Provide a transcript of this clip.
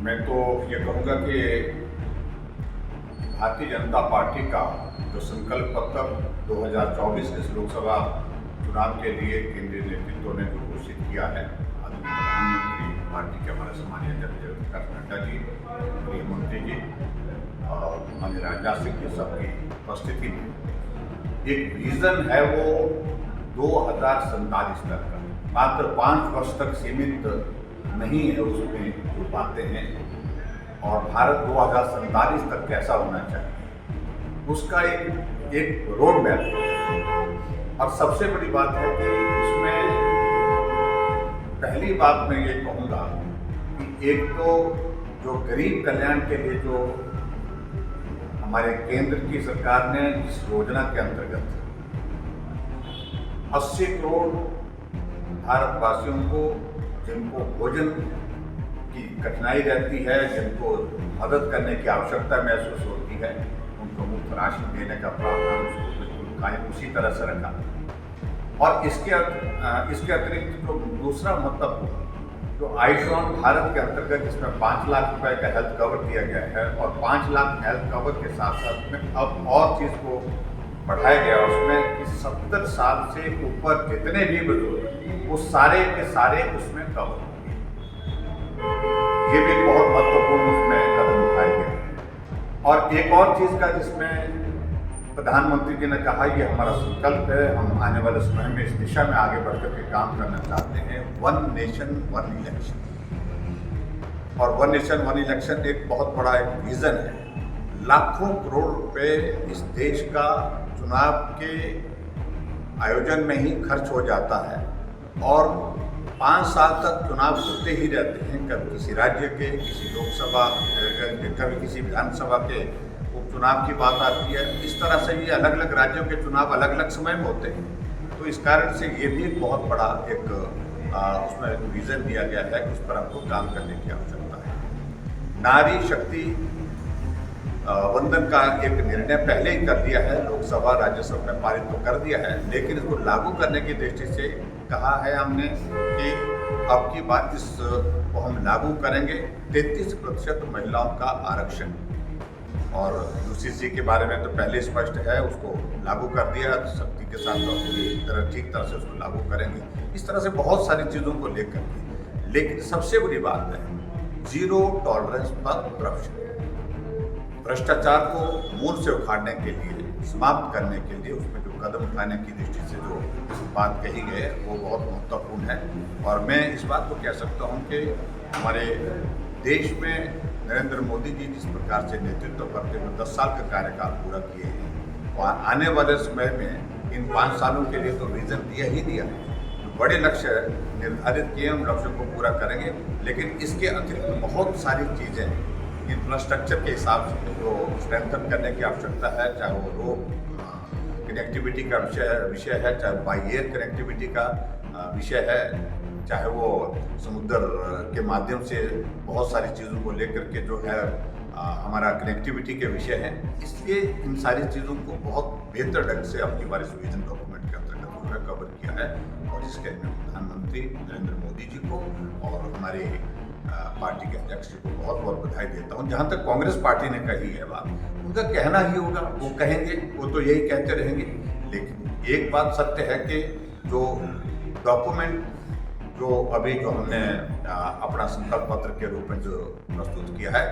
मैं तो ये कहूँगा कि भारतीय जनता पार्टी का जो संकल्प पत्र 2024 के लोकसभा चुनाव के लिए केंद्रीय नेतृत्व ने जो घोषित किया है, आदरणीय प्रधानमंत्री, पार्टी के हमारे सम्मानीय अध्यक्ष जगत प्रकाश नड्डा जी, गृह मंत्री जी और माननीय राजनाथ सिंह जी सबकी उपस्थिति में एक विजन है वो 2047 तक का, मात्र 5 वर्ष तक सीमित नहीं है उसमें जो बातें हैं, और भारत 2047 तक कैसा होना चाहिए उसका एक रोड मैप है। और सबसे बड़ी बात है कि उसमें पहली बात मैं ये कहूँगा कि एक तो जो गरीब कल्याण के लिए जो हमारे केंद्र की सरकार ने इस योजना के अंतर्गत 80 करोड़ भारतवासियों को, जिनको भोजन की कठिनाई रहती है, जिनको मदद करने की आवश्यकता महसूस होती है, उनको मुफ्त राशन देने का प्रावधान उसको बिल्कुल कायम उसी तरह से रखा। और इसके अतिरिक्त जो दूसरा महत्वपूर्ण जो आयुष्मान भारत के अंतर्गत इसमें 5 लाख रुपए का हेल्थ कवर दिया गया है, और 5 लाख हेल्थ कवर के साथ साथ में अब और चीज़ को बढ़ाया गया उसमें कि 70 साल से ऊपर जितने भी बुजुर्ग वो सारे के सारे उसमें कवर होंगे। ये भी बहुत महत्वपूर्ण उसमें कदम उठाए गए। और एक और चीज़ का जिसमें प्रधानमंत्री जी ने कहा ये हमारा संकल्प है, हम आने वाले समय में इस दिशा में आगे बढ़कर के काम करना चाहते हैं, 1 नेशन 1 इलेक्शन। और 1 नेशन 1 इलेक्शन एक बहुत बड़ा एक विजन है। लाखों करोड़ रुपए इस देश का चुनाव के आयोजन में ही खर्च हो जाता है, और 5 साल तक चुनाव होते ही रहते हैं। कभी किसी राज्य के, किसी लोकसभा, कभी किसी विधानसभा के उपचुनाव की बात आती है। इस तरह से ये अलग अलग राज्यों के चुनाव अलग अलग समय में होते हैं। तो इस कारण से ये भी एक बहुत बड़ा एक उसमें एक विजन दिया गया है कि उस पर हमको काम करने की आवश्यकता है। नारी शक्ति वंदन का एक निर्णय पहले ही कर दिया है, लोकसभा राज्यसभा में पारित तो कर दिया है, लेकिन इसको लागू करने की दृष्टि से कहा है हमने कि अब की बात इसको हम लागू करेंगे 33% महिलाओं का आरक्षण। और यूसीसी के बारे में तो पहले स्पष्ट है, उसको लागू कर दिया, शक्ति के साथ पूरी ठीक तरह से उसको लागू करेंगे। इस तरह से बहुत सारी चीज़ों को लेकर के, लेकिन सबसे बड़ी बात है 0 टॉलरेंस पर करप्शन। भ्रष्टाचार को मूल से उखाड़ने के लिए, समाप्त करने के लिए उसमें जो कदम उठाने की दृष्टि से जो बात कही गई है वो बहुत महत्वपूर्ण है। और मैं इस बात को कह सकता हूँ कि हमारे देश में नरेंद्र मोदी जी जिस प्रकार से नेतृत्व करते हुए 10 साल का कार्यकाल पूरा किए हैं, और आने वाले समय में इन 5 सालों के लिए तो विजन दिया ही दिया है। जो बड़े लक्ष्य निर्धारित किए हम लक्ष्यों को पूरा करेंगे, लेकिन इसके अतिरिक्त बहुत सारी चीज़ें इंफ्रास्ट्रक्चर के हिसाब से जो स्ट्रेंथन करने की आवश्यकता है, चाहे वो रोड कनेक्टिविटी का विषय है, चाहे बाई एयर कनेक्टिविटी का विषय है, चाहे वो समुद्र के माध्यम से बहुत सारी चीज़ों को लेकर के जो है हमारा कनेक्टिविटी के विषय है। इसलिए इन सारी चीज़ों को बहुत बेहतर ढंग से अपनी बार इस विजन डॉक्यूमेंट के अंतर्गत जो है कवर किया है, और इसके मैं प्रधानमंत्री नरेंद्र मोदी जी को और हमारे पार्टी के अध्यक्ष जी को बहुत बहुत बधाई देता हूँ। जहाँ तक कांग्रेस पार्टी ने कही है बात, उनका कहना ही होगा, वो कहेंगे, वो तो यही कहते रहेंगे। लेकिन एक बात सत्य है कि जो डॉक्यूमेंट जो अभी जो हमने अपना संकल्प पत्र के रूप में जो प्रस्तुत किया है,